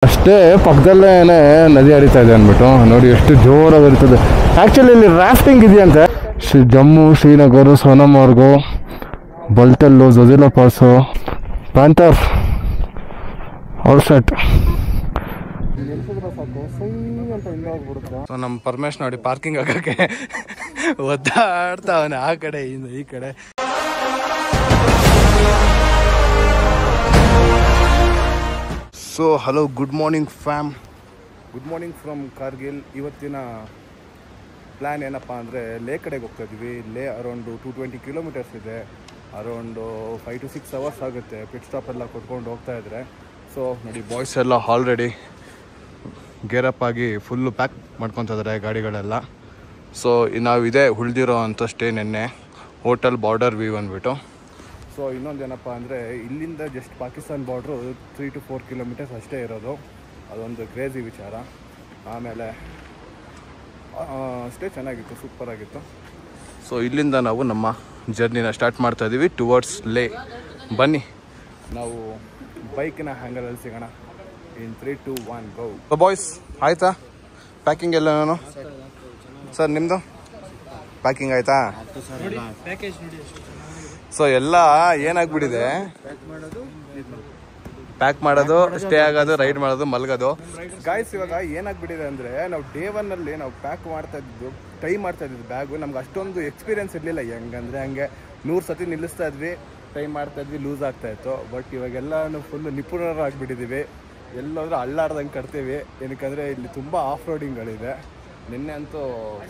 ಅಷ್ಟೇ ಪಕ್ಕದಲ್ಲೇ ನದಿ ಹರಿತಾ ಇದೆ ಅಂದ್ಬಿಟ್ಟು ನೋಡಿ ಎಷ್ಟು ಜೋರಾಗಿ ಇರ್ತದೆ. ಆ್ಯಕ್ಚುಲಿ ಇಲ್ಲಿ ರಾಫ್ಟಿಂಗ್ ಇದೆಯಂತೆ. Jammu, Srinagar, Sonamarg, Baltal, Zojila pass, panther all set. So ನಮ್ಮ ಪರಮೇಶ್ ನೋಡಿ ಪಾರ್ಕಿಂಗ್ ಆಗಕ್ಕೆ ಒದ್ದಾಡ್ತಾವನೆ ಆ ಕಡೆ ಈ ಕಡೆ. So hello, good morning fam, good morning from Kargil. ಇವತ್ತಿನ ಪ್ಲ್ಯಾನ್ ಏನಪ್ಪ ಅಂದರೆ ಲೇ ಕಡೆಗೆ ಹೋಗ್ತಾ ಇದ್ವಿ. ಲೇ ಅರೌಂಡು 220 ಕಿಲೋಮೀಟರ್ಸ್ ಇದೆ. ಅರೌಂಡು 5 to 6 hours ಆಗುತ್ತೆ ಪಿಟ್ ಸ್ಟಾಪ್ ಎಲ್ಲ ಕೊಟ್ಕೊಂಡು ಹೋಗ್ತಾ ಇದ್ರೆ. ಸೊ ನೋಡಿ ಬಾಯ್ಸ್ ಎಲ್ಲ ಆಲ್ರೆಡಿ ಗೇರಪ್ ಆಗಿ ಫುಲ್ಲು ಪ್ಯಾಕ್ ಮಾಡ್ಕೊತಾ ಇದ್ದಾರೆ ಗಾಡಿಗಳೆಲ್ಲ. ಸೊ ನಾವು ಇದೇ ಉಳಿದಿರೋ ಅಂಥ ಸ್ಟೇ ನೆನ್ನೆ ಹೋಟೆಲ್ ಬಾರ್ಡರ್ ವ್ಯೂ ಅಂದ್ಬಿಟ್ಟು. ಸೊ ಇನ್ನೊಂದೇನಪ್ಪ ಅಂದರೆ ಇಲ್ಲಿಂದ just Pakistan border 3 to 4 kilometres ಅಷ್ಟೇ ಇರೋದು. ಅದೊಂದು ಕ್ರೇಜಿ ವಿಚಾರ. ಆಮೇಲೆ ಅಷ್ಟೇ ಚೆನ್ನಾಗಿತ್ತು, ಸೂಪರಾಗಿತ್ತು. ಸೊ ಇಲ್ಲಿಂದ ನಾವು ನಮ್ಮ ಜರ್ನಿನ ಸ್ಟಾರ್ಟ್ ಮಾಡ್ತಾ ಇದ್ದೀವಿ ಟುವರ್ಡ್ಸ್ ಲೇ. ಬನ್ನಿ ನಾವು ಬೈಕಿನ ಹ್ಯಾಂಗಲಲ್ಲಿ ಸಿಗೋಣ. ಇನ್ 3, 2, 1 ಗೋ. ಬಾಯ್ಸ್ ಆಯಿತಾ ಪ್ಯಾಕಿಂಗ್ ಎಲ್ಲ? ನಾನು ಸರ್ ನಿಮ್ಮದು ಪ್ಯಾಕಿಂಗ್ ಆಯಿತಾ? ಸೊ ಎಲ್ಲ ಏನಾಗ್ಬಿಟ್ಟಿದೆ, ಪ್ಯಾಕ್ ಮಾಡೋದು, ಸ್ಟೇ ಆಗೋದು, ರೈಡ್ ಮಾಡೋದು, ಮಲಗೋದು. ಗಾಯ್ಸ್ ಇವಾಗ ಏನಾಗ್ಬಿಟ್ಟಿದೆ ಅಂದರೆ ನಾವು ಡೇ 1 ನಾವು ಪ್ಯಾಕ್ ಟೈ ಮಾಡ್ತಾ ಇದ್ದಿದ್ದು ಬ್ಯಾಗು. ನಮ್ಗೆ ಅಷ್ಟೊಂದು ಎಕ್ಸ್ಪೀರಿಯನ್ಸ್ ಇರಲಿಲ್ಲ. ಹೆಂಗಂದರೆ ಹಂಗೆ 100 ಸತಿ ನಿಲ್ಲಿಸ್ತಾ ಇದ್ವಿ, ಟೈ ಮಾಡ್ತಾ ಇದ್ವಿ, ಲೂಸ್ ಆಗ್ತಾಯಿತ್ತು. ಬಟ್ ಇವಾಗೆಲ್ಲ ಫುಲ್ಲು ನಿಪುಣರಾಗಿಬಿಟ್ಟಿದ್ದೀವಿ. ಎಲ್ಲಾದರೂ ಅಳ್ಳಾಡ್ದಂಗೆ ಕಟ್ತೀವಿ. ಏನಕ್ಕಂದರೆ ಇಲ್ಲಿ ತುಂಬ ಆಫ್ ರೋಡಿಂಗ್ಗಳಿದೆ. ನಿನ್ನೆ ಅಂತೂ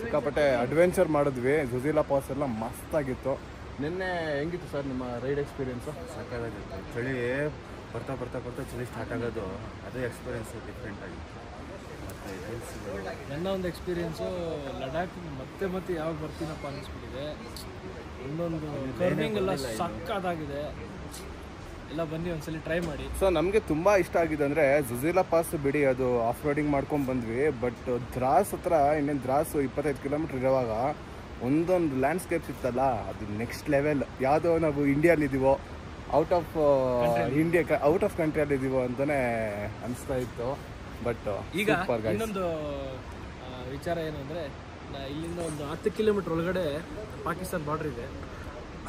ಸಿಕ್ಕಾಪಟ್ಟೆ ಅಡ್ವೆಂಚರ್ ಮಾಡಿದ್ವಿ. ಜೊಜಿಲಾ ಪಾಸ್ ಎಲ್ಲ ಮಸ್ತಾಗಿತ್ತು. ನಿನ್ನೆ ಹೆಂಗಿತ್ತು ಸರ್ ನಿಮ್ಮ ರೈಡ್ ಎಕ್ಸ್ಪೀರಿಯೆನ್ಸು? ಸಾಕಾಗಿತ್ತು. ಚಳಿ ಬರ್ತಾ ಬರ್ತಾ ಬರ್ತಾ ಚಳಿ ಸ್ಟಾರ್ಟ್ ಆಗೋದು, ಅದೇ ಎಕ್ಸ್ಪೀರಿಯೆನ್ಸು ಡಿಫ್ರೆಂಟ್ ಆಗಿ. ನನ್ನ ಒಂದು ಎಕ್ಸ್ಪೀರಿಯೆನ್ಸು ಲಡಾಖ್ ಮತ್ತೆ ಯಾವಾಗ ಬರ್ತೀನಪ್ಪ ಅನ್ನಿಸ್ಬಿಟ್ಟಿದೆ. ಒಂದೊಂದು ಟರ್ನಿಂಗ್ ಎಲ್ಲ ಸಕ್ಕತ್ತಾಗಿದೆ. ಎಲ್ಲ ಬನ್ನಿ ಒಂದ್ಸಲಿ ಟ್ರೈ ಮಾಡಿ. ಸೊ ನಮಗೆ ತುಂಬ ಇಷ್ಟ ಆಗಿದೆ ಅಂದರೆ ಜೊಜಿಲಾ ಪಾಸ್ ಬಿಡಿ, ಅದು ಆಫ್ ರೋಡಿಂಗ್ ಮಾಡ್ಕೊಂಡು ಬಂದ್ವಿ. ಬಟ್ ದ್ರಾಸ್ ಹತ್ರ ಇನ್ನೇನು ದ್ರಾಸು 25 ಕಿಲೋಮೀಟ್ರ್ ಇರೋವಾಗ ಒಂದೊಂದು ಲ್ಯಾಂಡ್ಸ್ಕೇಪ್ಸ್ ಇತ್ತಲ್ಲ, ಅದು ನೆಕ್ಸ್ಟ್ ಲೆವೆಲ್. ಯಾವುದೋ ನಾವು ಇಂಡಿಯಾಲಿದ್ದೀವೋ, ಔಟ್ ಆಫ್ ಕಂಟ್ರಿಯಲ್ಲಿದ್ದೀವೋ ಅಂತಲೇ ಅನಿಸ್ತಾ ಇತ್ತು. ಬಟ್ ಈಗ ಇನ್ನೊಂದು ವಿಚಾರ ಏನು ಅಂದರೆ, ಇಲ್ಲಿಂದ ಒಂದು 10 ಕಿಲೋಮೀಟ್ರ್ ಒಳಗಡೆ ಪಾಕಿಸ್ತಾನ್ ಬಾರ್ಡರ್ ಇದೆ.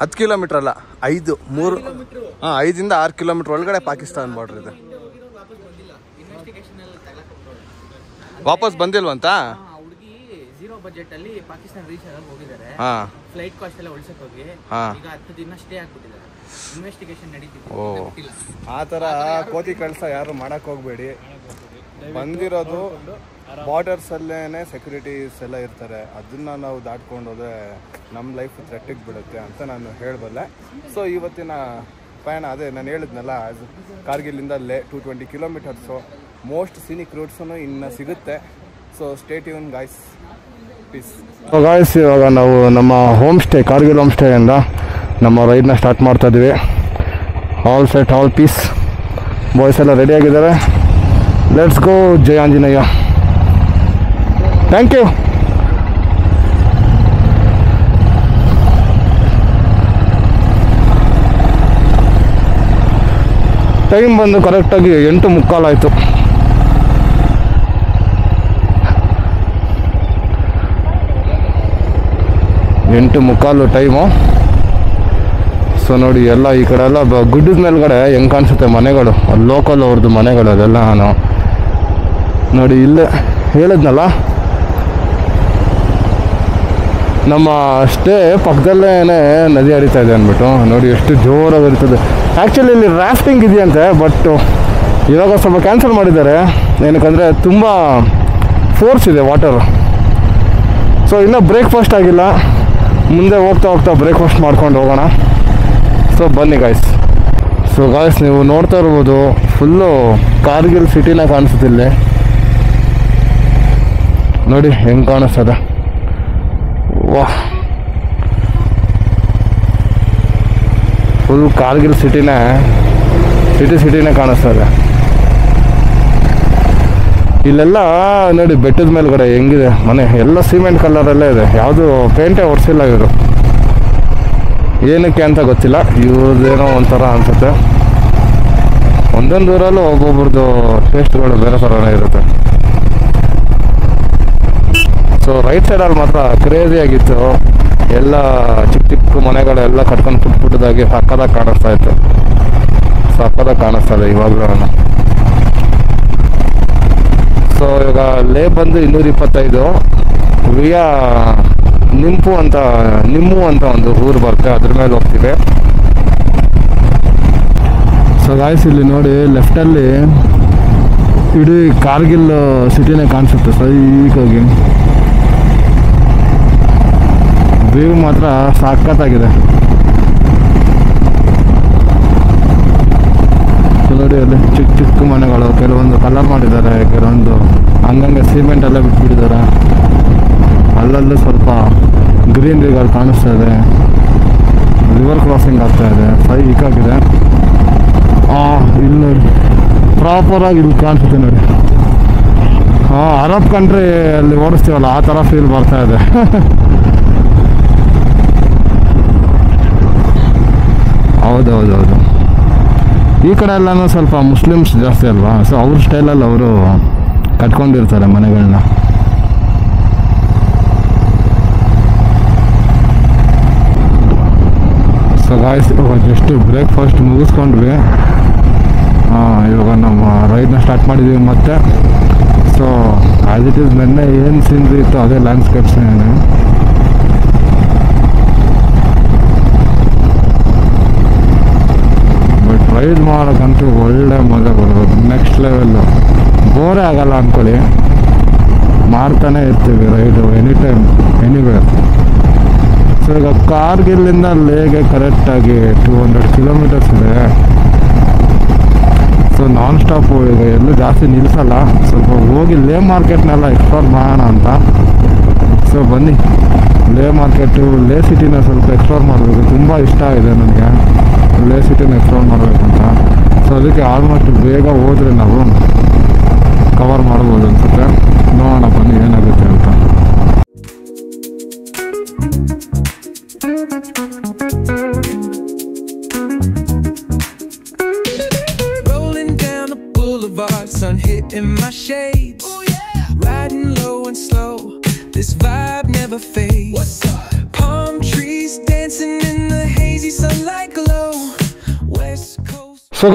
10 ಕಿಲೋಮೀಟ್ರ್ ಅಲ್ಲ, 5 5ಇಂದ 6 ಕಿಲೋಮೀಟ್ರ್ ಒಳಗಡೆ ಪಾಕಿಸ್ತಾನ್ ಬಾರ್ಡರ್ ಇದೆ. ವಾಪಸ್ ಬಂದಿಲ್ವಂತ ಹುಡುಗಿ 0 ಬಜೆಟ್ ಅಲ್ಲಿ ಪಾಕಿಸ್ತಾನ ರೀಚ್ ಆಗಿ ಹೋಗಿದ್ದಾರೆ. ಫ್ಲೈಟ್ ಕಾಸ್ಟ್ ಎಲ್ಲ ಉಳಿಸಕ್ ಹೋಗಿ ಈಗ 10 ದಿನ ಸ್ಟೇ ಆಗ್ಬಿಟ್ಟಿದ್ದಾರೆ. ಇನ್ವೆಸ್ಟಿಗೇಷನ್ ನಡೀತಿದೆ. ಆ ಥರ ಕೋತಿ ಕಳ್ಸ ಯಾರು ಮಾಡಕ್ ಹೋಗ್ಬೇಡಿ. ಬಂದಿರೋದು ಬಾರ್ಡರ್ಸ್ ಅಲ್ಲೇನೆ ಸೆಕ್ಯೂರಿಟೀಸ್ ಎಲ್ಲ ಇರ್ತಾರೆ. ಅದನ್ನ ನಾವು ದಾಟ್ಕೊಂಡು ಹೋದ್ರೆ ನಮ್ಮ ಲೈಫ್ ಥ್ರೆಟ್ಟಿಗೆ ಬಿಡುತ್ತೆ ಅಂತ ನಾನು ಹೇಳಬಲ್ಲೆ. ಸೊ ಇವತ್ತಿನ ಪಯಣ ಅದೇ ನಾನು ಹೇಳಿದ್ನಲ್ಲ, ಕಾರ್ಗಿಲಿಂದ ಅಲ್ಲೇ 220 ಕಿಲೋಮೀಟರ್ಸು. ಮೋಸ್ಟ್ ಸೀನಿಕ್ ರೂಟ್ಸು ಇನ್ನು ಸಿಗುತ್ತೆ. So stay tuned guys, peace. Guys ಇವಾಗ ನಾವು ನಮ್ಮ ಹೋಮ್ ಸ್ಟೇ, ಕಾರ್ಗಿಲ್ ಹೋಮ್ ಸ್ಟೇಯಿಂದ ನಮ್ಮ ರೈಡ್ನ ಸ್ಟಾರ್ಟ್ ಮಾಡ್ತಾ ಇದ್ದೀವಿ. All set, all peace. Boys ಎಲ್ಲ ರೆಡಿಯಾಗಿದ್ದಾರೆ. Let's go. ಜೈ ಆಂಜನೇಯ. Thank you. ಟೈಮ್ ಬಂದು ಕರೆಕ್ಟಾಗಿ 8:45 ಆಯಿತು. 8:45 ಟೈಮು. ಸೊ ನೋಡಿ ಎಲ್ಲ ಈ ಕಡೆ ಎಲ್ಲ ಗುಡ್ಡದ ಮೇಲ್ಗಡೆ ಹೆಂಗೆ ಕಾಣಿಸುತ್ತೆ ಮನೆಗಳು, ಲೋಕಲ್ ಅವ್ರದ್ದು ಮನೆಗಳು ಅದೆಲ್ಲ. ನಾನು ನೋಡಿ ಇಲ್ಲೇ ಹೇಳಿದ್ನಲ್ಲ, ನಮ್ಮ ಅಷ್ಟೇ ಪಕ್ಕದಲ್ಲೇ ನದಿ ಹರಿತಾ ಇದೆ ಅಂದ್ಬಿಟ್ಟು ನೋಡಿ ಎಷ್ಟು ಜೋರಾಗಿ ಇರ್ತದೆ. ಆ್ಯಕ್ಚುಲಿ ಇಲ್ಲಿ ರಾಫ್ಟಿಂಗ್ ಇದೆಯಂತೆ, ಬಟ್ ಇವಾಗ ಸ್ವಲ್ಪ ಕ್ಯಾನ್ಸಲ್ ಮಾಡಿದ್ದಾರೆ. ಏನಕ್ಕಂದರೆ ತುಂಬ ಫೋರ್ಸ್ ಇದೆ ವಾಟರ್. ಸೊ ಇನ್ನೂ ಬ್ರೇಕ್ಫಾಸ್ಟ್ ಆಗಿಲ್ಲ, ಮುಂದೆ ಹೋಗ್ತಾ ಹೋಗ್ತಾ ಬ್ರೇಕ್ಫಾಸ್ಟ್ ಮಾಡ್ಕೊಂಡು ಹೋಗೋಣ. ಸೊ ಬನ್ನಿ ಗಾಯ್ಸ್. ಸೊ ಗಾಯ್ಸ್ ನೀವು ನೋಡ್ತಾ ಇರ್ಬೋದು, ಫುಲ್ಲು ಕಾರ್ಗಿಲ್ ಸಿಟಿನ ಕಾಣಿಸುತ್ತಿಲ್ಲ. ನೋಡಿ ಹೆಂಗೆ ಕಾಣಿಸ್ತದೆ. ವಾಹ್, ಫುಲ್ ಕಾರ್ಗಿಲ್ ಸಿಟಿನೇ ಕಾಣಿಸ್ತದೆ. ಇಲ್ಲೆಲ್ಲ ನೋಡಿ ಬೆಟ್ಟದ ಮೇಲ್ಗಡೆ ಹೆಂಗಿದೆ ಮನೆ, ಎಲ್ಲ ಸಿಮೆಂಟ್ ಕಲರಲ್ಲೇ ಇದೆ. ಯಾವುದು ಪೇಂಟೇ ಹೊಡ್ಸಿಲ್ಲ ಇವರು. ಏನಕ್ಕೆ ಅಂತ ಗೊತ್ತಿಲ್ಲ, ಇವ್ರದ್ದೇನೋ ಒಂಥರ ಅನ್ಸುತ್ತೆ. ಒಂದೊಂದು ಊರಲ್ಲೂ ಒಬ್ಬೊಬ್ರದ್ದು ಟೇಸ್ಟ್ಗಳು ಬೇರೆ ಥರನೇ ಇರುತ್ತೆ. ಸೊ ರೈಟ್ ಸೈಡಲ್ಲಿ ಮಾತ್ರ ಕ್ರೇಜಿ ಆಗಿತ್ತು. ಎಲ್ಲ ಚಿಕ್ಕ ಚಿಕ್ಕ ಮನೆಗಳೆಲ್ಲ ಕಟ್ಕೊಂಡು ಪುಟ್ಟದಾಗಿ ಸಕ್ಕದಾಗಿ ಕಾಣಿಸ್ತಾ ಇತ್ತು. ಸಕ್ಕದಾಗಿ ಕಾಣಿಸ್ತಾ ಇದೆ ಇವಾಗಲೂ. ಸೊ ಇವಾಗ ಲೇ ಬಂದು 225 ವಿಯಾ ನಿಮ್ಮು ಅಂತ ಒಂದು ಊರು ಬರುತ್ತೆ, ಅದ್ರ ಮೇಲೆ ಹೋಗ್ತಿದೆ. ಸೊ ಗಾಯ್ಸ್ ಇಲ್ಲಿ ನೋಡಿ ಲೆಫ್ಟಲ್ಲಿ ಇಡೀ ಕಾರ್ಗಿಲ್ ಸಿಟಿನೇ ಕಾಣಿಸುತ್ತೆ ಸೈಕಾಗಿ. ವ್ಯೂ ಮಾತ್ರ ಸಖತ್ತಾಗಿದೆ. ನೋಡಿ ಅಲ್ಲಿ ಚಿಕ್ಕ ಚಿಕ್ಕ ಮನೆಗಳು, ಕೆಲವೊಂದು ಕಲರ್ ಮಾಡಿದ್ದಾರೆ, ಕೆಲವೊಂದು ಹಂಗಂಗೆ ಸಿಮೆಂಟ್ ಎಲ್ಲ ಬಿಟ್ಬಿಟ್ಟಿದ್ದಾರೆ. ಅಲ್ಲಲ್ಲೂ ಸ್ವಲ್ಪ ಗ್ರೀನರಿಗಳು ಕಾಣಿಸ್ತಾ ಇದೆ. ರಿವರ್ ಕ್ರಾಸಿಂಗ್ ಆಗ್ತಾ ಇದೆ, ಸೈಕಾಗಿದೆ. ಇಲ್ಲಿ ನೋಡಿ ಪ್ರಾಪರಾಗಿ ಇಲ್ಲಿ ಕಾಣಿಸುತ್ತೆ ನೋಡಿ. ಅರಬ್ ಕಂಟ್ರಿ ಅಲ್ಲಿ ಓಡಿಸ್ತೀವಲ್ಲ ಆ ಥರ ಫೀಲ್ ಬರ್ತಾ ಇದೆ. ಹೌದೌದೌದು. ಈ ಕಡೆ ಎಲ್ಲನೂ ಸ್ವಲ್ಪ ಮುಸ್ಲಿಮ್ಸ್ ಜಾಸ್ತಿ ಅಲ್ವಾ, ಸೊ ಅವ್ರ ಸ್ಟೈಲಲ್ಲಿ ಅವರು ಕಟ್ಕೊಂಡಿರ್ತಾರೆ ಮನೆಗಳನ್ನ. ಸೊ ಗಾಯ್ಸ್ ಇವಾಗ ಜಸ್ಟ್ ಬ್ರೇಕ್ಫಾಸ್ಟ್ ಮುಗಿಸ್ಕೊಂಡ್ವಿ. ಇವಾಗ ನಮ್ಮ ರೈಡ್ನ ಸ್ಟಾರ್ಟ್ ಮಾಡಿದ್ದೀವಿ ಮತ್ತೆ. ಸೊ ಆ್ಯಸ್ ಇಟ್ ಈಸ್ ನೆನ್ನೆ ಏನು ಸೀನ್ರಿ ಇತ್ತು ಅದೇ ಲ್ಯಾಂಡ್ಸ್ಕೇಪ್ಸ್. ಬಟ್ ರೈಡ್ ಮಾಡೋಕ್ಕಂತೂ ಒಳ್ಳೆ ಮಜಾ ಬರೋದು, ನೆಕ್ಸ್ಟ್ ಲೆವೆಲ್ಲು. ಬೋರೇ ಆಗಲ್ಲ ಅಂದ್ಕೊಳ್ಳಿ, ಮಾಡ್ತಾನೆ ಇರ್ತೀವಿ raid any time anywhere. So ಈಗ ಕಾರ್ಗಿಲ್ಲಿಂದ ಲೇಗೆ ಕರೆಕ್ಟಾಗಿ 200 ಕಿಲೋಮೀಟರ್ಸ್ ಇದೆ. ಸೊ ನಾನ್ ಸ್ಟಾಪು ಈಗ ಎಲ್ಲೂ ಜಾಸ್ತಿ ನಿಲ್ಲಿಸಲ್ಲ, ಸ್ವಲ್ಪ ಹೋಗಿ ಲೇ ಮಾರ್ಕೆಟ್ನೆಲ್ಲ ಎಕ್ಸ್ಪ್ಲೋರ್ ಮಾಡೋಣ ಅಂತ. ಸೊ ಬನ್ನಿ, ಲೇ ಮಾರ್ಕೆಟು ಲೇ ಸಿಟಿನ ಸ್ವಲ್ಪ ಎಕ್ಸ್ಪ್ಲೋರ್ ಮಾಡಬೇಕು. ತುಂಬ ಇಷ್ಟ ಆಗಿದೆ ನನಗೆ ಲೇ ಸಿಟಿನ ಎಕ್ಸ್ಪ್ಲೋರ್ ಮಾಡಬೇಕು ಅಂತ. ಸೊ ಅದಕ್ಕೆ ಆಲ್ಮೋಸ್ಟ್ ಬೇಗ ಹೋದರೆ ನಾವು ಕವರ್ ಮಾಡ್ಬೋದು ಅನ್ಸುತ್ತೆ. ನೋಡೋಣ ಬನ್ನಿ ಏನಾಗುತ್ತೆ ಅಂತ. Sun hitting my shades. Oh yeah. Riding low and slow. This vibe never fades. What's up? Palm trees dancing in the hazy sunlight glow. West Coast. So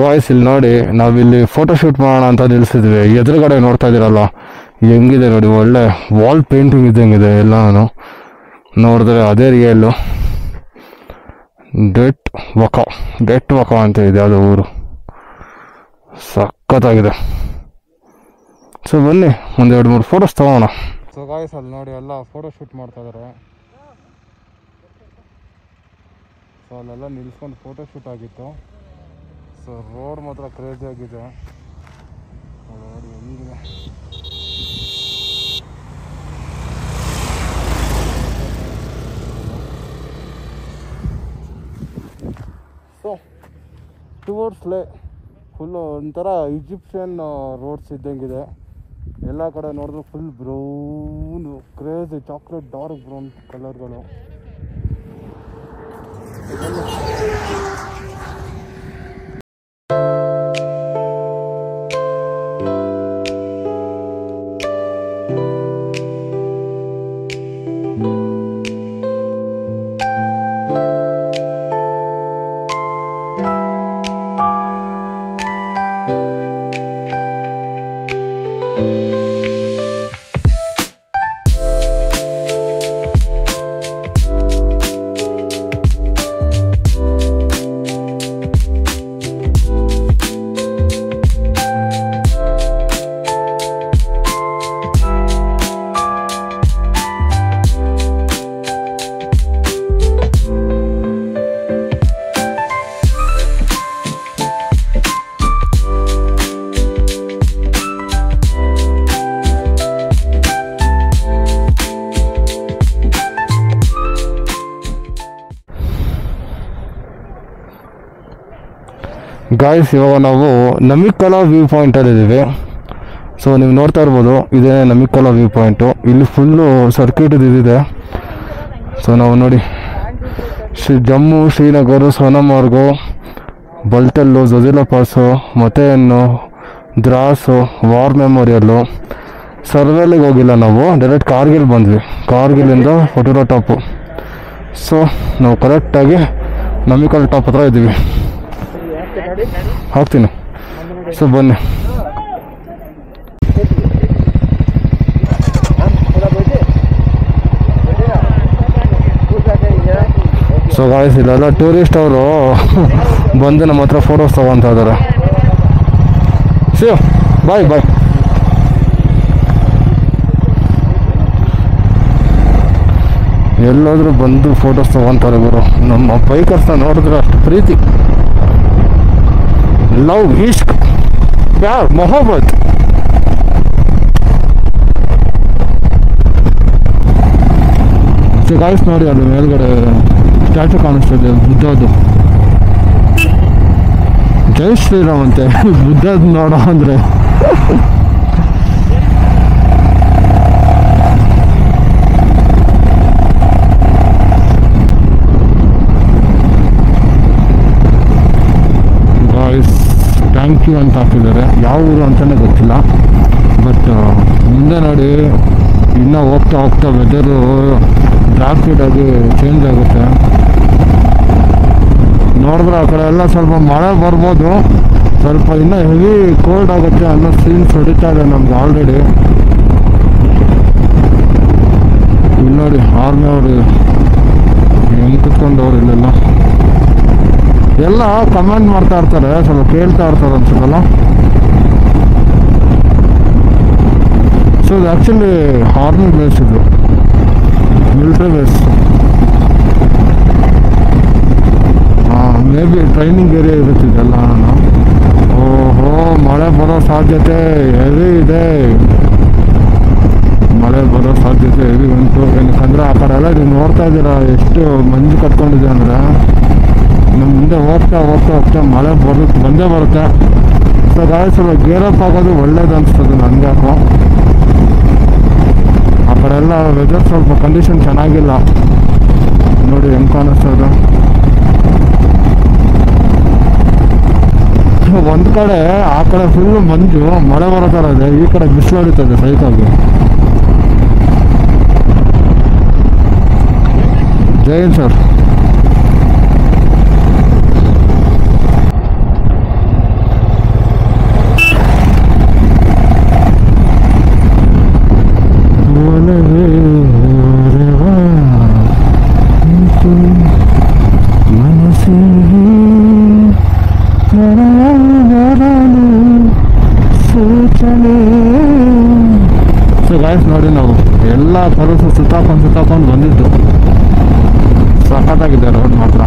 guys ಇಲ್ಲಿ ನೋಡಿ, ನಾವಿಲ್ಲಿ ಫೋಟೋ ಶೂಟ್ ಮಾಡೋಣ ಅಂತ ನಿಲ್ಲಿಸಿದ್ವಿ. ಎದುರುಗಡೆ ನೋಡ್ತಾ ಇದ್ದೀರಲ್ಲ ಹೆಂಗಿದೆ ನೋಡಿ, ಒಳ್ಳೆ ವಾಲ್ ಪೇಂಟಿಂಗ್ ಇದ್ದಂಗಿದೆ ಎಲ್ಲಾನು. ನೋಡಿದ್ರೆ ಅದೇ ರಿಯಲ್ಲು. ಡೆಟ್ ವಕ ಅಂತ ಇದೆ ಅದು ಊರು. ಸಖತ್ತಾಗಿದೆ. ಸೊ ಬನ್ನಿ ಒಂದು 2-3 ಫೋಟೋಸ್ ತಗೋಣ. ಸೊ ಗಾಯ್ಸ್ ಅಲ್ಲಿ ನೋಡಿ ಎಲ್ಲ ಫೋಟೋ ಶೂಟ್ ಮಾಡ್ತಾ ಇದ್ದಾರೆ. ಸೊ ಅಲ್ಲೆಲ್ಲ ನಿಲ್ಸ್ಕೊಂಡು ಫೋಟೋ ಶೂಟ್ ಆಗಿತ್ತು. ಸೊ ರೋಡ್ ಮಾತ್ರ ಕ್ರೇಜಿ ಆಗಿದೆ ನೋಡಿ ಹೆಂಗಿದೆ. ಸೊ ಟುವರ್ಡ್ಸ್ ಲೇ ಫುಲ್ಲು ಒಂಥರ ಈಜಿಪ್ಷಿಯನ್ ರೋಡ್ಸ್ ಇದ್ದಂಗಿದೆ. ಎಲ್ಲ ಕಡೆ ನೋಡಿದ್ರೆ full brown crazy chocolate dark brown ಕಲರ್ಗಳು. ಗಾಯ್ಸ್ ಇವಾಗ ನಾವು ನಮಿಕಲಾ ವ್ಯೂ ಪಾಯಿಂಟಲ್ಲಿದ್ದೀವಿ. ಸೊ ನೀವು ನೋಡ್ತಾ ಇರ್ಬೋದು, ಇದೇ ನಮಿಕಲಾ ವ್ಯೂ ಪಾಯಿಂಟು. ಇಲ್ಲಿ ಫುಲ್ಲು ಸರ್ಕ್ಯೂಟ್ ಇದಿದೆ. ಸೊ ನಾವು ನೋಡಿ ಜಮ್ಮು, ಶ್ರೀನಗರ, ಸೋನಮಾರ್ಗು, ಬಲ್ಟಲ್ಲು, ಜೊಜಿಲಾ ಪಾಸು, ಮೊತೆಯನ್ನು, ದ್ರಾಸು, ವಾರ್ ಮೆಮೋರಿಯಲ್ಲು. ಸರ್ವೇಲಿಗೆ ಹೋಗಿಲ್ಲ ನಾವು, ಡೈರೆಕ್ಟ್ ಕಾರ್ಗಿಲ್ ಬಂದ್ವಿ. ಕಾರ್ಗಿಲಿಂದ ಫಟೋರಾ ಟಾಪು. ಸೊ ನಾವು ಕರೆಕ್ಟಾಗಿ ನಮಿಕಲ್ ಟಾಪ್ ಹತ್ರ ಇದ್ದೀವಿ. ಹಾಕ್ತೀನಿ. ಸೊ ಬನ್ನಿ. ಸೊ ಗಾಯ್ಸ್, ಇಲ್ಲೆಲ್ಲ ಟೂರಿಸ್ಟ್ ಅವರು ಬಂದು ನಮ್ಮ ಹತ್ರ ಫೋಟೋಸ್ ತಗೊತಾ ಇದ್ದಾರೆ. ಸಿ ಬಾಯ್ ಬಾಯ್. ಎಲ್ಲಾದರೂ ಬಂದು ಫೋಟೋಸ್ ತಗೊತಾರೆ ಗುರು. ನಮ್ಮ ಬೈಕರ್ಸ್ನ ನೋಡಿದ್ರೆ ಅಷ್ಟು ಪ್ರೀತಿ, ಲವ್, ಇಶ್ಕ್, ಪ್ಯಾರ್, ಮೊಹಬ್ಬತ್. ಸೊ ಗಾಯ್ಸ್ ನೋಡಿ, ಅಲ್ಲಿ ಮೇಲ್ಗಡೆ ಸ್ಟ್ಯಾಚು ಕಾಣಿಸ್ತದೆ ಬುದ್ಧದ್ದು. ಜೈ ಶ್ರೀರಾಮ್ ಅಂತೆ ಬುದ್ಧದ್ದು ನೋಡೋ ಅಂದರೆ. ಥ್ಯಾಂಕ್ ಯು ಅಂತ ಹಾಕಿದ್ದಾರೆ. ಯಾವ ಊರು ಅಂತಲೇ ಗೊತ್ತಿಲ್ಲ. ಬಟ್ ಮುಂದೆ ನೋಡಿ, ಇನ್ನೂ ಹೋಗ್ತಾ ಹೋಗ್ತಾ ವೆದರು ರ್ಯಾಪಿಡಾಗಿ ಚೇಂಜ್ ಆಗುತ್ತೆ. ನೋಡಿದ್ರೆ ಆ ಕಡೆ ಎಲ್ಲ ಸ್ವಲ್ಪ ಮಳೆ ಬರ್ಬೋದು, ಸ್ವಲ್ಪ ಇನ್ನೂ ಹೆವಿ ಕೋಲ್ಡ್ ಆಗುತ್ತೆ ಅನ್ನೋ ಸೀನ್ಸ್ ಹೊಡಿತಾ ಇದೆ ನಮ್ಗೆ ಆಲ್ರೆಡಿ. ಇಲ್ಲಿ ನೋಡಿ ಆರ್ಮಿ ಅವರು ಹೆಂಗೆ ಕುತ್ಕೊಂಡವ್ರು ಇಲ್ಲೆಲ್ಲ. ಎಲ್ಲ ಕಮೆಂಟ್ ಮಾಡ್ತಾ ಇರ್ತಾರೆ, ಸ್ವಲ್ಪ ಕೇಳ್ತಾ ಇರ್ತಾರೆ ಅನ್ಸುತ್ತಲ್ಲ. ಸೊ ಇದು ಆ್ಯಕ್ಚುಲಿ ಆರ್ಮಿ ಬೇಸ್, ಇದು military base. May be training area ಇರುತ್ತಿದೆಲ್ಲ. ಓಹೋ, ಮಳೆ ಬರೋ ಸಾಧ್ಯತೆ ಹೆವಿ ಇದೆ. ಮಳೆ ಬರೋ ಸಾಧ್ಯತೆ ಹೆವಿ ಉಂಟು. ಏನಕ್ಕಂದ್ರೆ ಆ ಕಡೆ ಎಲ್ಲ ನೀವು ನೋಡ್ತಾ ಇದ್ದೀರಾ ಎಷ್ಟು ಮಂಜು ಕಟ್ಕೊಂಡಿದೆ ಅಂದರೆ. ನಮ್ಮ ಮುಂದೆ ಹೋಗ್ತಾ ಹೋಗ್ತಾ ಹೋಗ್ತಾ ಮಳೆ ಬಂದೇ ಬರುತ್ತೆ. ಸೊ ಗಾಡಿ ಸ್ವಲ್ಪ ಗೇರಪ್ ಆಗೋದು ಒಳ್ಳೇದು ಅನಿಸ್ತದೆ ನನಗೆ ಯಾಕೋ. ಆ ಕಡೆ ಎಲ್ಲ ವೆದರ್ ಸ್ವಲ್ಪ ಕಂಡೀಷನ್ ಚೆನ್ನಾಗಿಲ್ಲ. ನೋಡಿ ಹೆಂಗೆ ಕಾಣಿಸ್ತದೆ. ಒಂದು ಕಡೆ ಆ ಕಡೆ ಫುಲ್ಲು ಮಂಜು, ಮಳೆ ಬರೋ ಥರ ಇದೆ. ಈ ಕಡೆ ಬಿಸಿಲು ಹೊಡಿತದೆ ಸೈಕಾಗಿ. ಜೈ ಹಿಂದ್ ಸರ್. ಸೊ ಗಾಯ್ಸ್ ನೋಡಿ, ನಾವು ಎಲ್ಲ ಕರುಸು ಸುತ್ತಾಕೊಂಡು ಬಂದಿದ್ದು. ಸಖತ್ತಾಗಿದೆ ರೋಡ್ ಮಾತ್ರ.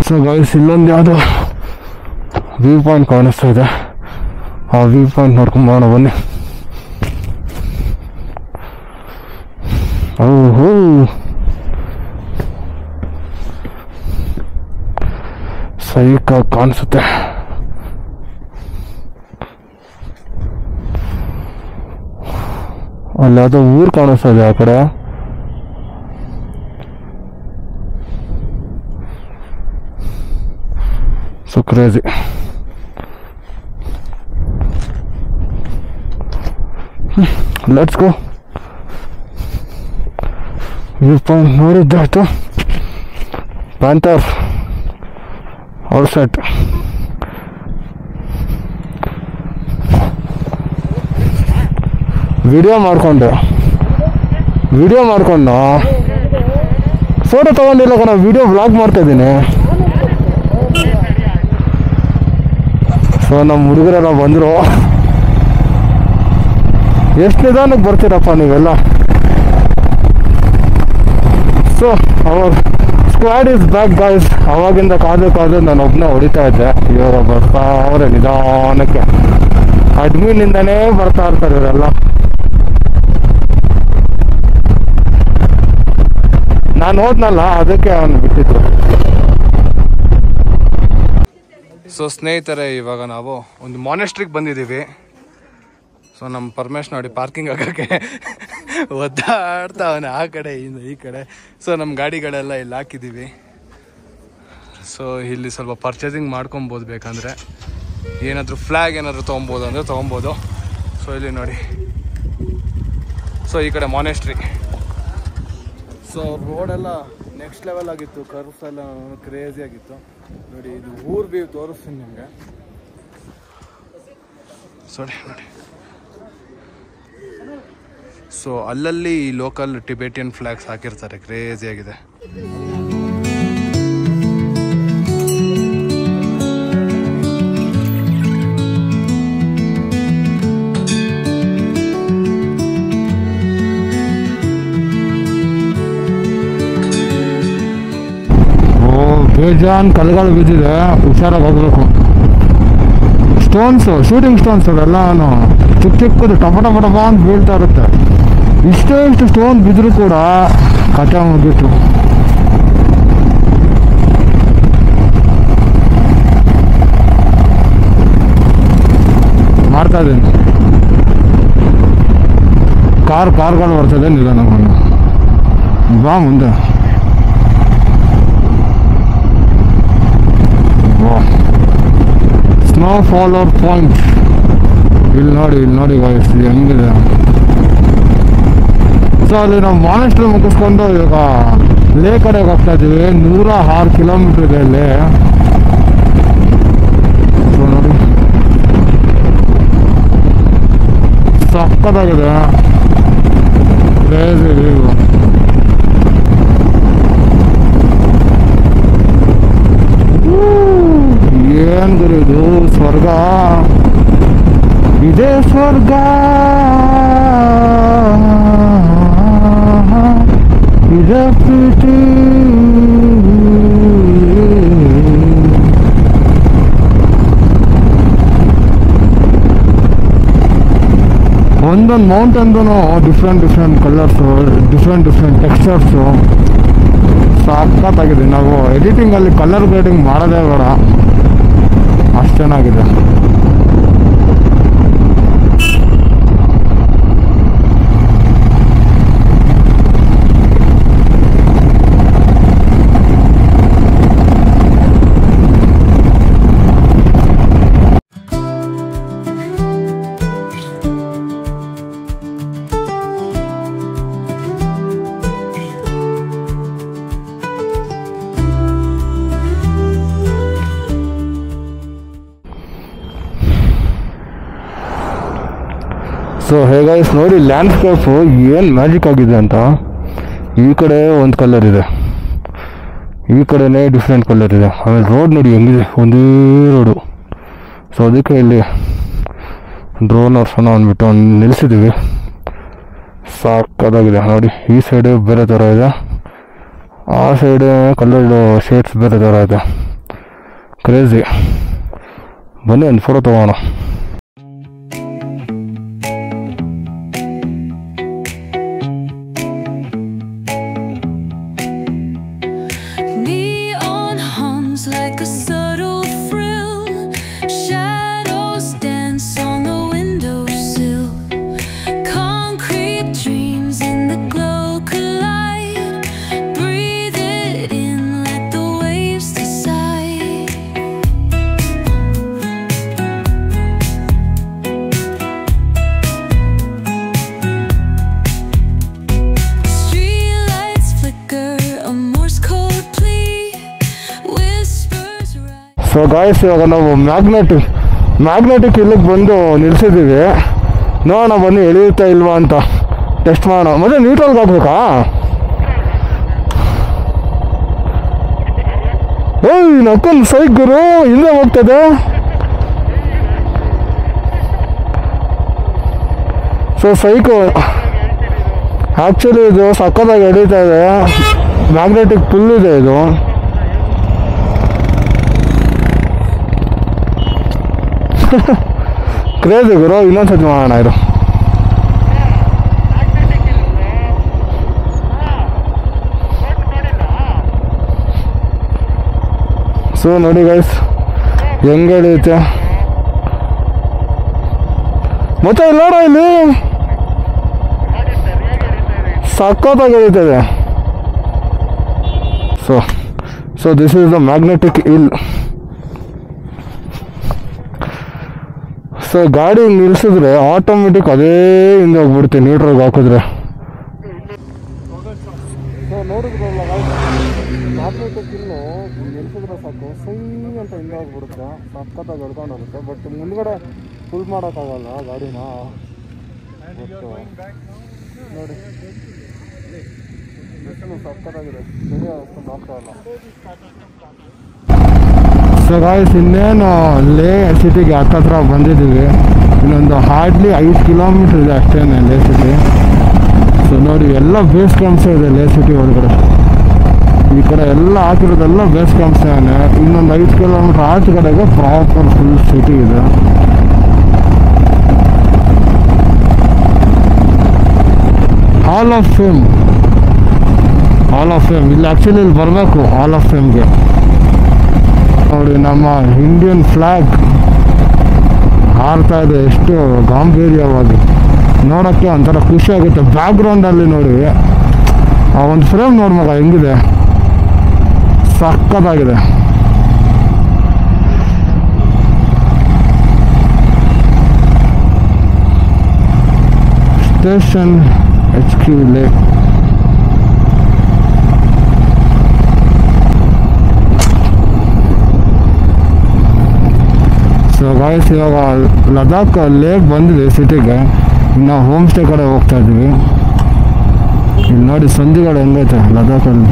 ಸೊ ಗಾಯ್ಸ್, ಇಲ್ಲೊಂದು ಯಾವುದೋ ವ್ಯೂ ಪಾಯಿಂಟ್ ಕಾಣಿಸ್ತಾ ಇದೆ. ಆ ವ್ಯೂ ಪಾಯಿಂಟ್ ನೋಡ್ಕೊಂಬೋಣ ಬನ್ನಿ. ಓಹೋ, ಸೈಕಾಗಿ ಕಾಣಿಸುತ್ತೆ. ಅಲ್ಲಿ ಯಾವುದೋ ಊರು ಕಾಣಿಸ್ತಾ ಇದೆ ಆ ಕಡೆ. So crazy. Let's go. View point ನೋಡಿದ್ದಾಯ್ತು. Panther all set. ವಿಡಿಯೋ ಮಾಡಿಕೊಂಡು ಫೋಟೋ ತೊಗೊಂಡಿಲ್ಲ ಕಣ, ವಿಡಿಯೋ ವ್ಲಾಗ್ ಮಾಡ್ತಾಯಿದ್ದೀನಿ. ಸೊ ನಮ್ಮ ಹುಡುಗರೆಲ್ಲ ಬಂದರು. ಎಷ್ಟು ನಿಧಾನಕ್ಕೆ ಬರ್ತೀರಪ್ಪ ನೀವೆಲ್ಲ. So our squad is back guys. ಅವಾಗಿಂದ ಕಾದು ನಾನು ಒಬ್ಬನೇ ಹೊಡಿತಾ ಇದ್ದೆ. ಇವಾಗ ಬರ್ತಾ ಅವರೇ ನಿಧಾನಕ್ಕೆ. ಅಡ್ಮಿನಿಂದನೇ ಬರ್ತಾ ಇರ್ತಾರೆ ಇವರೆಲ್ಲ. ನಾನು ಹೋದ್ನಲ್ಲ, ಅದಕ್ಕೆ ಅವನು ಬಿಟ್ಟಿದ್ರು. ಸೊ ಸ್ನೇಹಿತರೆ, ಇವಾಗ ನಾವು ಒಂದು ಮಾನೆಸ್ಟ್ರಿಗೆ ಬಂದಿದ್ದೀವಿ. ಸೊ ನಮ್ಮ ಪರ್ಮೇಶ್ ನೋಡಿ ಪಾರ್ಕಿಂಗ್ ಆಗೋಕ್ಕೆ ಒದ್ದಾಡ್ತಾ ಅವನು ಆ ಕಡೆ ಈ ಕಡೆ. ಸೊ ನಮ್ಮ ಗಾಡಿಗಳೆಲ್ಲ ಇಲ್ಲಿ ಹಾಕಿದ್ದೀವಿ. ಸೊ ಇಲ್ಲಿ ಸ್ವಲ್ಪ ಪರ್ಚೇಸಿಂಗ್ ಮಾಡ್ಕೊಬೋದು, ಬೇಕಂದರೆ ಏನಾದರೂ ಫ್ಲ್ಯಾಗ್ ಏನಾದರೂ ತೊಗೊಬೋದು ಅಂದರೆ ತೊಗೊಬೋದು. ಸೊ ಇಲ್ಲಿ ನೋಡಿ, ಸೊ ಈ ಕಡೆ ಮಾನೆಸ್ಟ್ರಿ. ಸೊ ರೋಡೆಲ್ಲ ನೆಕ್ಸ್ಟ್ ಲೆವೆಲ್ ಆಗಿತ್ತು, ಕರ್ವ್ಸ್ ಎಲ್ಲ ಕ್ರೇಜಿ ಆಗಿತ್ತು ನೋಡಿ. ಇದು ಊರ್ ವ್ಯೂ ತೋರಿಸ್ತೀನಿ ನಿಮಗೆ. ನೋಡಿ, ಸೊ ಅಲ್ಲಲ್ಲಿ ಲೋಕಲ್ ಟಿಬೇಟಿಯನ್ ಫ್ಲ್ಯಾಗ್ಸ್ ಹಾಕಿರ್ತಾರೆ, ಕ್ರೇಜಿ ಆಗಿದೆ. ಬೇಜಾನ್ ಕಲ್ಗಳು ಬಿದ್ದಿದೆ, ಹುಷಾರಾಗಿ ಹೋಗ್ಬೇಕು. ಸ್ಟೋನ್ಸು, ಶೂಟಿಂಗ್ ಸ್ಟೋನ್ಸ್ ಅವೆಲ್ಲನೂ ಚಿಕ್ಕ ಚಿಕ್ಕದು ಟಪ ಟಪ ಟಪ ಅಂತ ಬೀಳ್ತಾ ಇರುತ್ತೆ. ಇಷ್ಟು ಸ್ಟೋನ್ ಬಿದ್ದರೂ ಕೂಡ ಕಥೆ ಮುಗಿತು. ಮಾಡ್ತಾ ಇದ್ದೀನಿ. ಕಾರ್ಗಳು ಬರ್ತದೆ ನಿಧಾನಕೊಂಡು. ಬಾ ಮುಂದೆ. ಸ್ನೋ ಫಾಲೋರ್ ಪಾಯಿಂಟ್ ಇಲ್ಲಿ ನೋಡಿ ಗಾಯ್ಸ್ ಹೆಂಗಿದೆ. ಸೊ ಅಲ್ಲಿ ನಾವು ಮಾನೆಸ್ಟ್ರಿ ಮುಗಿಸ್ಕೊಂಡು ಇವಾಗ ಲೇ ಕಡೆಗೆ ಹೋಗ್ತಾ ಇದ್ದೀವಿ. 106 ಕಿಲೋಮೀಟರ್ ಇದೆ ಇಲ್ಲಿ. ಸೊ ನೋಡಿ ಸಕ್ಕತ್ತಾಗಿದೆ, ಕ್ರೇಜಿ ವ್ಯೂ. ಏನ್ ಗುರು ಇದು, ಸ್ವರ್ಗ ಇದೇ ಸ್ವರ್ಗ, ಇದೇ ಪ್ರೀತಿ. ಒಂದೊಂದು ಮೌಂಟನ್ದು ಡಿಫ್ರೆಂಟ್ ಕಲರ್ಸು, ಡಿಫ್ರೆಂಟ್ ಟೆಕ್ಸ್ಚರ್ಸು ಸಖತ್ತಾಗಿದೆ. ನಾವು ಎಡಿಟಿಂಗಲ್ಲಿ ಕಲರ್ ಗ್ರೇಡಿಂಗ್ ಮಾಡೋದೇ ಬೇಡ, ಅಷ್ಟು ಚೆನ್ನಾಗಿದೆ. ಸೊ ಹೇಗಾಯ್ಸ್ ನೋಡಿ, ಲ್ಯಾಂಡ್ಸ್ಕೇಪು ಏನು ಮ್ಯಾಜಿಕ್ ಆಗಿದೆ ಅಂತ. ಈ ಕಡೆ ಒಂದು ಕಲರ್ ಇದೆ, ಈ ಕಡೆನೇ ಡಿಫ್ರೆಂಟ್ ಕಲರ್ ಇದೆ. ಆಮೇಲೆ ರೋಡ್ ನೋಡಿ ಹೆಂಗಿದೆ, ಒಂದೇ ರೋಡು. ಸೊ ಅದಕ್ಕೆ ಇಲ್ಲಿ ಡ್ರೋನ್ ಅವ್ರನ್ನ ಅಂದ್ಬಿಟ್ಟು ನಿಲ್ಲಿಸಿದ್ದೀವಿ. ಸಾಕಾಗಿದೆ ನೋಡಿ. ಈ ಸೈಡು ಬೇರೆ ಥರ ಇದೆ, ಆ ಸೈಡ್ ಕಲರ್ ಶೇಡ್ಸ್ ಬೇರೆ ಥರ ಇದೆ. ಕ್ರೇಜಿ. ಬನ್ನಿ ಒಂದು photo ತೊಗೋಣ. Like a subtle frill, shadows dance on the windowsill. Concrete dreams in the glow collide. Breathe it in, let the waves decide. Street lights flicker, a Morse code plea. So guys, ಇವಾಗ ನಾವು magnetic ಇಲ್ಲಿಗೆ ಬಂದು ನಿಲ್ಸಿದ್ದೀವಿ. ನೋಡೋಣ ಬನ್ನಿ ಎಳೆಯುತ್ತಾ ಇಲ್ವಾ ಅಂತ test ಮಾಡೋಣ. ಮತ್ತೆ ನ್ಯೂಟ್ರಲ್ಗೆ ಹಾಕ್ಬೇಕಾ? ಏಯ್ ನಕ್ಕೊಂದು ಸೈಕ್ ಗುರು, ಹಿಂದೆ ಹೋಗ್ತದೆ. ಸೊ ಸೈಕು ಆ್ಯಕ್ಚುಲಿ ಇದು ಸಕ್ಕತ್ತಾಗಿ ಎಳೀತಾ ಇದೆ. ಮ್ಯಾಗ್ನೆಟಿಕ್ ಫುಲ್ ಇದೆ ಇದು. ಕ್ರೇಜಿ ಗುರು, ಇನ್ನೊಂದ್ಸತಿ ಮಾಡೋಣ ಇದು. ಸೊ ನೋಡಿ ಗೈಸ್ ಹೆಂಗೆ ಎಳೆಯುತ್ತೆ ಮತ್ತೆ. ಇಲ್ಲಿ ನೋಡ, ಇಲ್ಲಿ ಸಖತ್ತಾಗಿ ಎಳೀತದೆ. So this is the magnetic hill. So ಗಾಡಿ ನಿಲ್ಸಿದ್ರೆ ಆಟೋಮೆಟಿಕ್ ಅದೇ ಹಿಂದೆ ಹೋಗ್ಬಿಡುತ್ತೆ ನ್ಯೂಟ್ರಲ್ಗೆ ಹಾಕಿದ್ರೆ. ಸೊ ನೋಡಿದ್ರಲ್ಲ ಮ್ಯಾಗ್ನೆಟಿಕ್ ಹಿಲ್ಲು ನಿಲ್ಸಿದ್ರೆ ಸಾಕು ಸೈ ಅಂತ ಹಿಂದೆ ಹೋಗ್ಬಿಡುತ್ತೆ, ಸಕ್ಕತ್ತಾಗಿ ಎಳ್ಕೊಂಡು ಹೋಗುತ್ತೆ. ಬಟ್ ಮುಂದ್ಗಡೆ ಫುಲ್ ಮಾಡೋಕ್ಕಾಗಲ್ಲ ಗಾಡಿನ. ನೋಡಿ ಸಕ್ಕತ್ತಾಗಿದೆ, ಸರಿ ಅಷ್ಟೊಂದು ಆಗ್ತಾ ಇಲ್ಲ. ಸೊ ಗಾಯ್ಸ್ ಇನ್ನೇನು ಲೇ ಸಿಟಿಗೆ ಹತ್ತತ್ರ ಬಂದಿದ್ದೀವಿ. ಇನ್ನೊಂದು ಹಾರ್ಡ್ಲಿ 5 ಕಿಲೋಮೀಟ್ರ್ ಇದೆ ಅಷ್ಟೇ ಲೇ ಸಿಟಿ. ಸೊ ನೋಡಿ ಎಲ್ಲ ಬೇಸ್ ಕ್ಯಾಂಪ್ಸೇ ಇದೆ ಲೇ ಸಿಟಿ ಒಳಗಡೆ. ಈ ಕಡೆ ಎಲ್ಲ ಹಾಕಿರೋದೆಲ್ಲ ಬೇಸ್ ಕ್ಯಾಂಪ್ಸೇ. ಇನ್ನೊಂದು 5 ಕಿಲೋಮೀಟ್ರ್ ಆಚೆ ಕಡೆಗೆ ಪ್ರಾಪರ್ ಫುಲ್ ಸಿಟಿ ಇದೆ. Hall of fame, hall of fame ಇಲ್ಲಿ ಆ್ಯಕ್ಚುಲಿ ಇಲ್ಲಿ ಬರಬೇಕು ಹಾಲ್ ಆಫ್ ಫೇಮ್ಗೆ. ನೋಡಿ ನಮ್ಮ ಇಂಡಿಯನ್ ಫ್ಲ್ಯಾಗ್ ಹಾರ್ತಾ ಇದೆ, ಎಷ್ಟು ಗಾಂಭೀರ್ಯವಾಗಿ. ನೋಡೋಕ್ಕೆ ಒಂಥರ ಖುಷಿ ಆಗುತ್ತೆ. ಬ್ಯಾಕ್ಗ್ರೌಂಡಲ್ಲಿ ನೋಡಿ ಆ ಒಂದು ಫ್ರೇಮ್ ನೋಡಿ ಮಗ ಹೆಂಗಿದೆ, ಸಕ್ಕತ್ತಾಗಿದೆ. Station HQ lake. So guys ಇವಾಗ ಲದಾಖ್ ಲೇಕ್ ಬಂದಿದೆ ಸಿಟಿಗೆ. ಇನ್ನು ಹೋಮ್ ಸ್ಟೇ ಕಡೆ ಹೋಗ್ತಾ ಇದ್ದೀವಿ. ಇಲ್ಲಿ ನೋಡಿ ಸಂಧಿಗಳು ಹೆಂಗೈತೆ ಲದಾಖಲ್ಲಿ.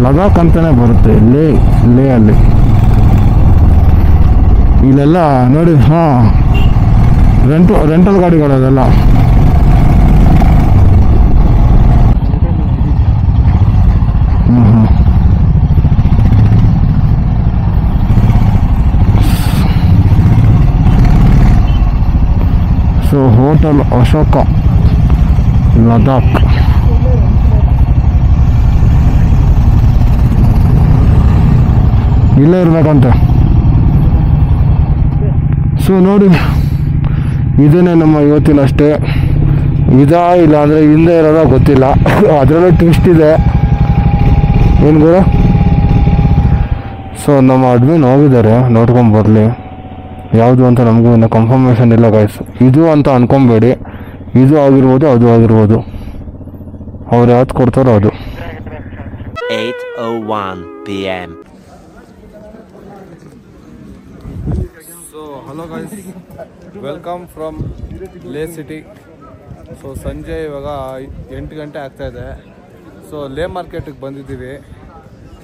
ಲದಾಖ್ ಅಂತಲೇ ಬರುತ್ತೆ ಲೇ ಅಲ್ಲಿ. ಇಲ್ಲೆಲ್ಲ ನೋಡಿ ಹಾಂ ರೆಂಟಲ್ ಗಾಡಿಗಳು ಅದೆಲ್ಲ. So hotel Ashoka Ladakh. ಇಲ್ಲೇ ಇರ್ಬೇಕಂತೆ. ಸೊ ನೋಡಿ ಇದೇನೆ ನಮ್ಮ ಇವತ್ತಿನ ಸ್ಟೇ. ಇದಾ ಇಲ್ಲ ಅಂದರೆ ಹಿಂದೆ ಇರೋದ ಗೊತ್ತಿಲ್ಲ. ಅದರಲ್ಲೂ ಟ್ವಿಸ್ಟ್ ಇದೆ ಏನು ಗುರು. ಸೊ ನಮ್ಮ ಅಡ್ಮಿನ್ ಹೋಗಿದ್ದಾರೆ, ನೋಡ್ಕೊಂಡು ಬರಲಿ ಯಾವುದು ಅಂತ. ನಮಗೂ ಇನ್ನೂ ಕನ್ಫರ್ಮೇಷನ್ ಇಲ್ಲ ಗೈಸ್. ಇದು ಅಂತ ಅನ್ಕೊಬೇಡಿ, ಇದು ಆಗಿರ್ಬೋದು ಅದು ಆಗಿರ್ಬೋದು. ಅವ್ರು ಯಾವ್ದು ಕೊಡ್ತಾರೋ ಅದು. 8:01 PM. So hello guys, welcome from ಲೇ ಸಿಟಿ. ಸೊ ಸಂಜೆ ಇವಾಗ 8 ಗಂಟೆ ಆಗ್ತಾಯಿದೆ. ಸೊ ಲೇ ಮಾರ್ಕೆಟಿಗೆ ಬಂದಿದ್ದೀವಿ.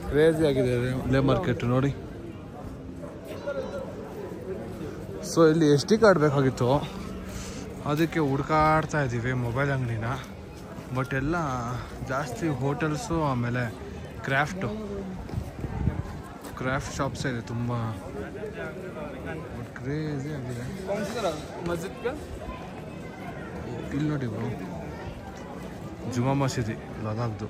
ಕ್ರೇಜಿ ಆಗಿದೆ ಲೇ ಮಾರ್ಕೆಟ್ ನೋಡಿ. ಸೊ ಇಲ್ಲಿ SD ಕಾರ್ಡ್ ಬೇಕಾಗಿತ್ತು, ಅದಕ್ಕೆ ಹುಡ್ಕಾಡ್ತಾ ಇದ್ದೀವಿ ಮೊಬೈಲ್ ಅಂಗಡಿನ. ಬಟ್ ಎಲ್ಲ ಜಾಸ್ತಿ ಹೋಟೆಲ್ಸು ಆಮೇಲೆ ಕ್ರಾಫ್ಟ್ ಶಾಪ್ಸೇ ಇದೆ ತುಂಬ. ಬಟ್ ಕ್ರೇಜಿ ಆಗಿದೆ. ಇಲ್ಲಿ ನೋಡಿ ಬ್ರೋ, ಜುಮಾ ಮಸೀದಿ ಲದಾಖ್ದು.